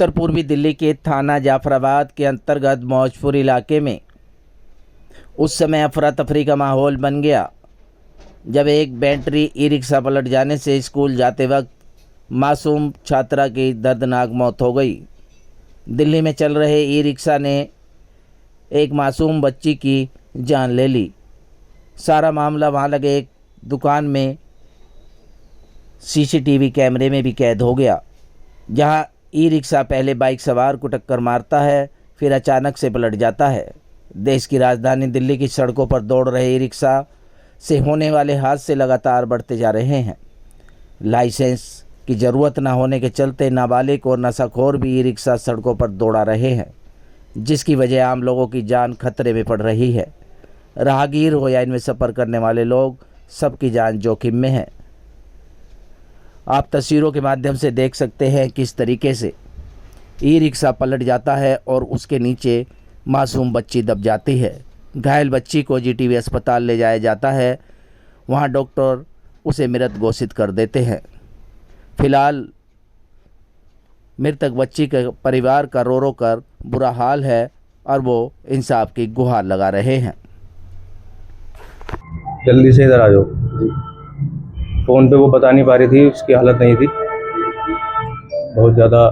उत्तर पूर्वी दिल्ली के थाना जाफराबाद के अंतर्गत मौजपुर इलाके में उस समय अफरा तफरी का माहौल बन गया जब एक बैटरी ई रिक्शा पलट जाने से स्कूल जाते वक्त मासूम छात्रा की दर्दनाक मौत हो गई। दिल्ली में चल रहे ई रिक्शा ने एक मासूम बच्ची की जान ले ली। सारा मामला वहाँ लगे एक दुकान में सीसीटीवी कैमरे में भी कैद हो गया, जहाँ ई रिक्शा पहले बाइक सवार को टक्कर मारता है, फिर अचानक से पलट जाता है। देश की राजधानी दिल्ली की सड़कों पर दौड़ रहे ई रिक्शा से होने वाले हादसे लगातार बढ़ते जा रहे हैं। लाइसेंस की ज़रूरत न होने के चलते नाबालिग और नशाखोर भी ई रिक्शा सड़कों पर दौड़ा रहे हैं, जिसकी वजह आम लोगों की जान खतरे में पड़ रही है। राहगीर हो या इनमें सफ़र करने वाले लोग, सबकी जान जोखिम में है। आप तस्वीरों के माध्यम से देख सकते हैं किस तरीके से ई रिक्शा पलट जाता है और उसके नीचे मासूम बच्ची दब जाती है। घायल बच्ची को जीटीवी अस्पताल ले जाया जाता है। वहां डॉक्टर उसे मृत घोषित कर देते हैं। फिलहाल मृतक बच्ची के परिवार का रो रो कर बुरा हाल है और वो इंसाफ की गुहार लगा रहे हैं। जल्दी से इधर आ जाओ। फ़ोन पे वो बता नहीं पा रही थी, उसकी हालत नहीं थी, बहुत ज़्यादा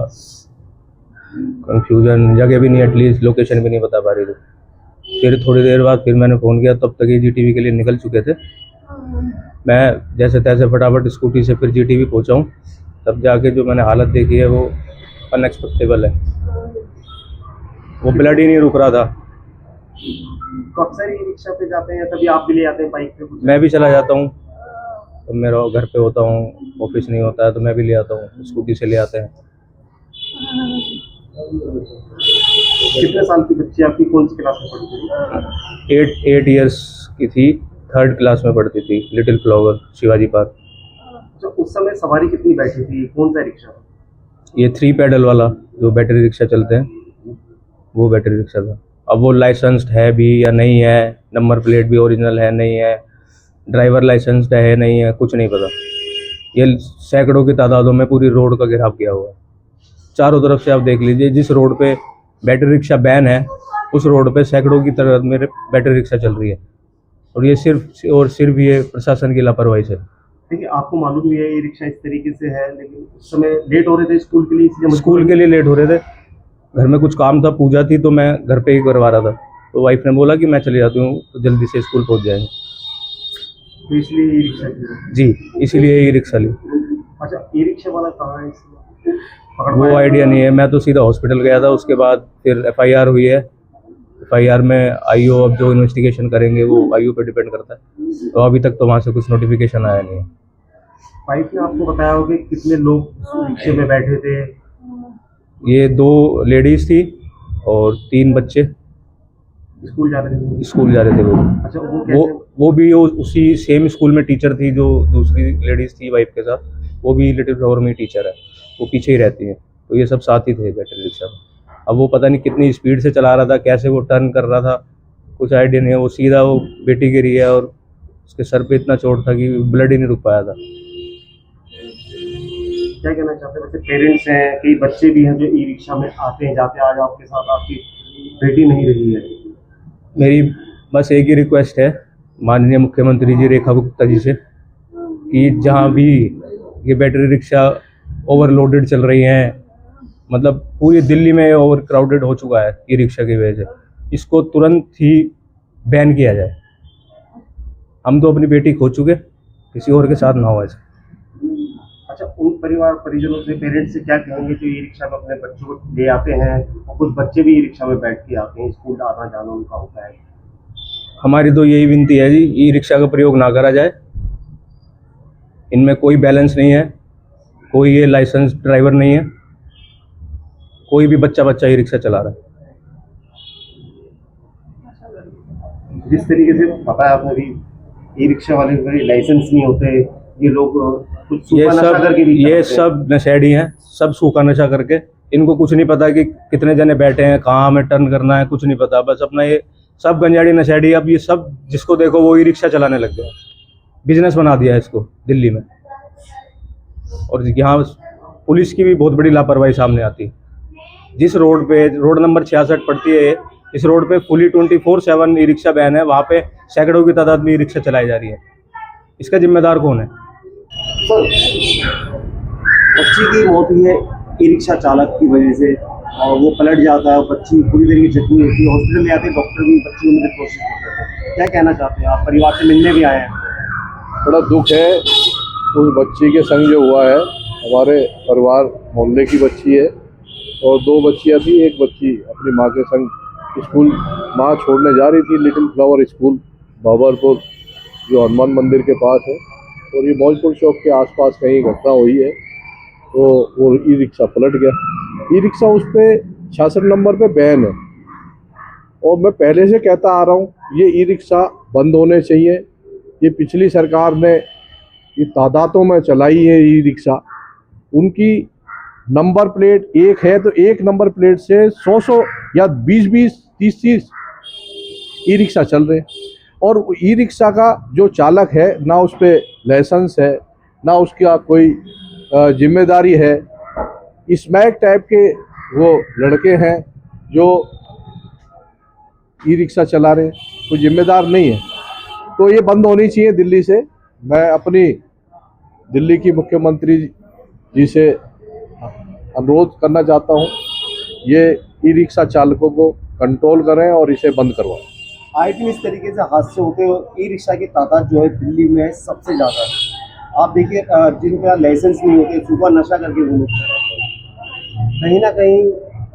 कंफ्यूजन, जगह भी नहीं, एटलीस्ट लोकेशन भी नहीं बता पा रही थी। फिर थोड़ी देर बाद फिर मैंने फ़ोन किया, तब तक ये जीटीवी के लिए निकल चुके थे। मैं जैसे तैसे फटाफट स्कूटी से फिर जीटीवी पहुंचा हूँ, तब जाके जो मैंने हालत देखी है वो अनएक्सपेक्टेबल है। वो ब्लड ही नहीं रुक रहा था। तो अक्सर ही रिक्शा पे जाते हैं, तभी आप भी ले आते हैं बाइक पे? मैं भी चला जाता हूँ, तो मेरा घर पे होता हूँ, ऑफिस नहीं होता है तो मैं भी ले आता हूँ, स्कूटी से ले आते हैं। कितने साल की बच्ची आपकी, कौन सी क्लास में पढ़ती थी? 8 ईयर्स की थी, 3rd क्लास में पढ़ती थी, लिटिल फ्लावर, शिवाजी पार्क। तो उस समय सवारी कितनी बैठी थी? कौन सा रिक्शा था? ये 3 पैडल वाला जो बैटरी रिक्शा चलते हैं, वो बैटरी रिक्शा था। अब वो लाइसेंस्ड है भी या नहीं है, नंबर प्लेट भी ओरिजिनल है नहीं है, ड्राइवर लाइसेंस्ड है नहीं है, कुछ नहीं पता। ये सैकड़ों की तादादों में पूरी रोड का घेराव किया हुआ है। चारों तरफ से आप देख लीजिए, जिस रोड पे बैटरी रिक्शा बैन है उस रोड पे सैकड़ों की तादाद में बैटरी रिक्शा चल रही है, और ये सिर्फ और सिर्फ ये प्रशासन की लापरवाही से। देखिए, आपको मालूम भी है ये रिक्शा इस तरीके से है, लेकिन उस समय लेट हो रहे थे स्कूल के लिए, इसलिए स्कूल के लिए लेट हो रहे थे। घर में कुछ काम था, पूजा थी, तो मैं घर पे ही करवा रहा था, तो वाइफ ने बोला कि मैं चली जाती हूँ तो जल्दी से स्कूल पहुँच जाएंगे, तो इसलिए ये रिक्शा ली। जी, इसीलिए ये रिक्शा ली। अच्छा, ये रिक्शा वाला कहाँ है? वो आइडिया नहीं है, मैं तो सीधा हॉस्पिटल गया था। उसके बाद फिर एफआईआर हुई है। एफआईआर में आईओ अब जो इन्वेस्टिगेशन करेंगे वो आईओ पे डिपेंड करता है, तो अभी तक तो वहाँ से कुछ नोटिफिकेशन आया नहीं है। वाइफ ने आपको बताया होगा कि कितने लोग रिक्शे में बैठे थे? ये 2 लेडीज थी और 3 बच्चे स्कूल जा रहे थे? स्कूल जा रहे थे। अच्छा, वो कैसे? वो भी उसी सेम स्कूल में टीचर थी जो दूसरी लेडीज थी वाइफ के साथ, वो भी लिटिल फ्लावर में टीचर है, वो पीछे ही रहती है। तो ये सब साथ ही थे बैटरी रिक्शा में। अब वो पता नहीं कितनी स्पीड से चला रहा था, कैसे वो टर्न कर रहा था, कुछ आइडिया नहीं है। वो सीधा वो बेटी गिरी है और उसके सर पे इतना चोट था कि ब्लड ही नहीं रुक पाया था। क्या कहना चाहते हैं? वैसे पेरेंट्स हैं, कई बच्चे भी हैं जो ई रिक्शा में आते हैं जाते हैं, आज आपके साथ आपकी बेटी नहीं रही है। मेरी बस एक ही रिक्वेस्ट है माननीय मुख्यमंत्री जी रेखा गुप्ता जी से, कि जहाँ भी ये बैटरी रिक्शा ओवरलोडेड चल रही हैं, मतलब पूरी दिल्ली में ओवर क्राउडेड हो चुका है ई रिक्शा की वजह से, इसको तुरंत ही बैन किया जाए। हम तो अपनी बेटी खो चुके, किसी और के साथ ना हो ऐसा। अच्छा, उन परिवार परिजनों से, पेरेंट्स से क्या कहेंगे जो ई रिक्शा में अपने बच्चों को ले आते हैं, और कुछ बच्चे भी ई रिक्शा में बैठ के आते हैं, स्कूल आना जाना उनका होता है? हमारी तो यही विनती है जी, ई रिक्शा का प्रयोग ना करा जाए। इनमें कोई बैलेंस नहीं है, कोई ये लाइसेंस ड्राइवर नहीं है, कोई भी बच्चा ई रिक्शा चला रहा है। जिस तरीके से बताया आपने भी, ई रिक्शा वाले लाइसेंस नहीं होते, ये लोग कुछ सूखा नशा करके भी ये चलाते हैं। सब नशेड़ी हैं, सब सूखा नशा करके। इनको कुछ नहीं पता कि कितने जने बैठे हैं, कहाँ हमें टर्न करना है, कुछ नहीं पता। बस अपना ये सब गंजाड़ी नशेड़ी, अब ये सब जिसको देखो वो ई रिक्शा चलाने लग गया, बिजनेस बना दिया है इसको दिल्ली में। और यहाँ पुलिस की भी बहुत बड़ी लापरवाही सामने आती है। जिस रोड पे रोड नंबर 66 पड़ती है, इस रोड पे फुली 24/7 ई रिक्शा बैन है। वहाँ पे सैकड़ों की तादाद में ई रिक्शा चलाई जा रही है। इसका जिम्मेदार कौन है? तो बच्ची की मौत हुई है ई रिक्शा चालक की वजह से, और वो पलट जाता है, बच्ची पूरी तरीके से जख्मी होती है, हॉस्पिटल ले आते हैं, डॉक्टर भी बच्ची को मिलने की कोशिश करते हैं। क्या कहना चाहते हैं आप? परिवार से मिलने भी आए हैं। बड़ा दुख है उस बच्ची के संग जो हुआ है। हमारे परिवार मोहल्ले की बच्ची है और 2 बच्चियां थी। एक बच्ची अपनी माँ के संग स्कूल माँ छोड़ने जा रही थी, लिटिल फ्लावर स्कूल बाबरपुर जो हनुमान मंदिर के पास है, और ये मौजपुर चौक के आसपास कहीं घटना हुई है, तो वो ई रिक्शा पलट गया। ई रिक्शा उस पर 66 नंबर पे बैन है, और मैं पहले से कहता आ रहा हूँ ये ई रिक्शा बंद होने चाहिए। ये पिछली सरकार ने ये तादादों में चलाई है ई रिक्शा। उनकी नंबर प्लेट एक है तो एक नंबर प्लेट से 100 या 20 30 ई रिक्शा चल रहे हैं, और ई रिक्शा का जो चालक है ना उस पर लाइसेंस है ना उसका कोई जिम्मेदारी है। स्मैक टाइप के वो लड़के हैं जो ई रिक्शा चला रहे हैं, कोई जिम्मेदार नहीं है। तो ये बंद होनी चाहिए दिल्ली से। मैं अपनी दिल्ली की मुख्यमंत्री जी से अनुरोध करना चाहता हूँ, ये ई रिक्शा चालकों को कंट्रोल करें और इसे बंद करवाएं। आए दिन इस तरीके से हादसे होते हैं, ई रिक्शा की तादाद जो है दिल्ली में सबसे ज़्यादा है। आप देखिए जिनका लाइसेंस नहीं होते, सुबह नशा करके वो लोग कहीं ना कहीं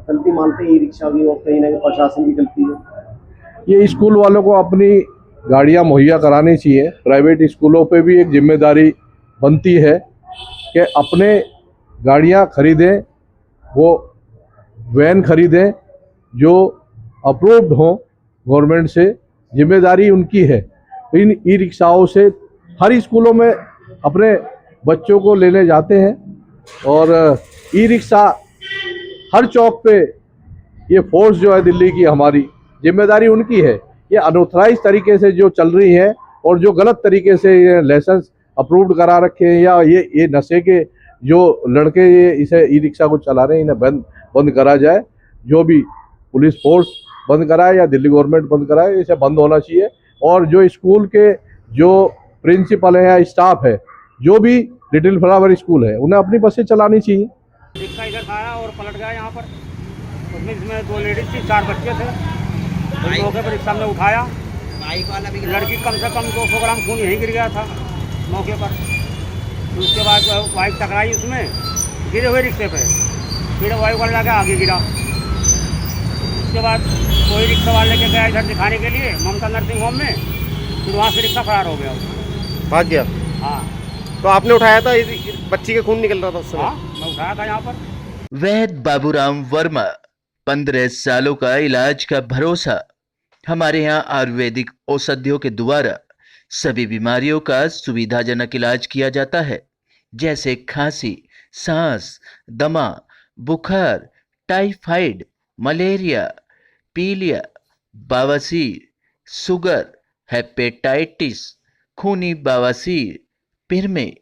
गलती मानते हैं ई रिक्शा भी, और कहीं ना कहीं प्रशासन की गलती है। ये स्कूल वालों को अपनी गाड़ियां मुहैया करानी चाहिए। प्राइवेट स्कूलों पे भी एक जिम्मेदारी बनती है कि अपने गाड़ियां खरीदें, वो वैन खरीदें जो अप्रूव्ड हों गवर्नमेंट से। जिम्मेदारी उनकी है। तो इन ई रिक्शाओं से हर स्कूलों में अपने बच्चों को लेने जाते हैं, और ई रिक्शा हर चौक पे ये फोर्स जो है दिल्ली की, हमारी जिम्मेदारी उनकी है। ये अनऑथराइज तरीके से जो चल रही है और जो गलत तरीके से ये लाइसेंस अप्रूव्ड करा रखे हैं, या ये नशे के जो लड़के ये इसे ई रिक्शा को चला रहे हैं, इन्हें बंद करा जाए। जो भी पुलिस फोर्स बंद कराए या दिल्ली गवर्नमेंट बंद कराए, इसे बंद होना चाहिए। और जो स्कूल के जो प्रिंसिपल है या स्टाफ है, जो भी लिटिल फ्लावर स्कूल है, उन्हें अपनी बसें चलानी चाहिए। रिक्शा इधर आया और पलट गया यहाँ पर। उसमें इसमें 2 लेडीज थी, 4 बच्चे थे। तो मौके पर रिक्शा में उठाया, लड़की कम से कम 200 ग्राम खून यहीं गिर गया था मौके पर। उसके बाद बाइक टकराई, उसमें गिरे हुए रिक्शे पे, फिर वायु वाला के आगे गिरा। उसके बाद कोई रिक्शा वाले लेके गया इधर दिखाने के लिए ममता नर्सिंग होम में, फिर वहाँ से रिक्शा फरार हो गया, भाग गया। हाँ तो आपने उठाया था, बच्ची के खून निकल रहा था उस समय? हाँ, मैं उठाया था यहाँ पर। वैद्य बाबूराम वर्मा, 15 सालों का इलाज का भरोसा। हमारे यहाँ आयुर्वेदिक औषधियों के द्वारा सभी बीमारियों का सुविधाजनक इलाज किया जाता है, जैसे खांसी, सांस, दमा, बुखार, टाइफाइड, मलेरिया, पीलिया, बवासीर, शुगर, हेपेटाइटिस, खूनी बवासीर, पिरमे,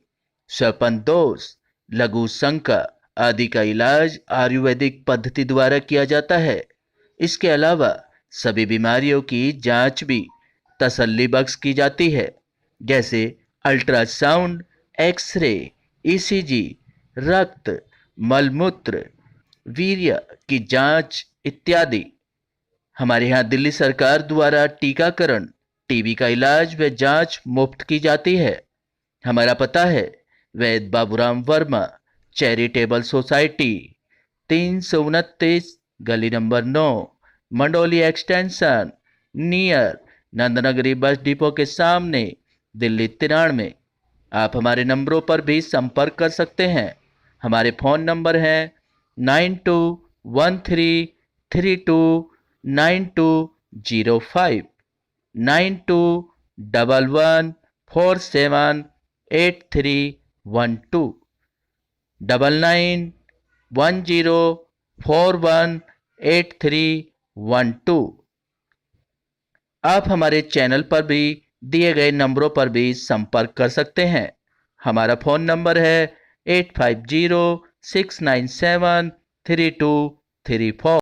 श्वपनदोष, लघु शंका आदि का इलाज आयुर्वेदिक पद्धति द्वारा किया जाता है। इसके अलावा सभी बीमारियों की जांच भी तसल्ली बख्श की जाती है, जैसे अल्ट्रासाउंड, एक्सरे, ईसीजी, रक्त, मलमूत्र, वीर्य की जांच इत्यादि। हमारे यहाँ दिल्ली सरकार द्वारा टीकाकरण, टीबी का इलाज व जांच मुफ्त की जाती है। हमारा पता है वैद्य बाबूराम वर्मा, चैरिटेबल सोसाइटी, 329 गली number 9, Mandoli extension, near Nand Nagri bus depot के सामने, दिल्ली 93। आप हमारे नंबरों पर भी संपर्क कर सकते हैं। हमारे फ़ोन नंबर हैं 9213329205, 9211478312, 9910418312। आप हमारे चैनल पर भी दिए गए नंबरों पर भी संपर्क कर सकते हैं। हमारा फ़ोन नंबर है 85069732 3, 4।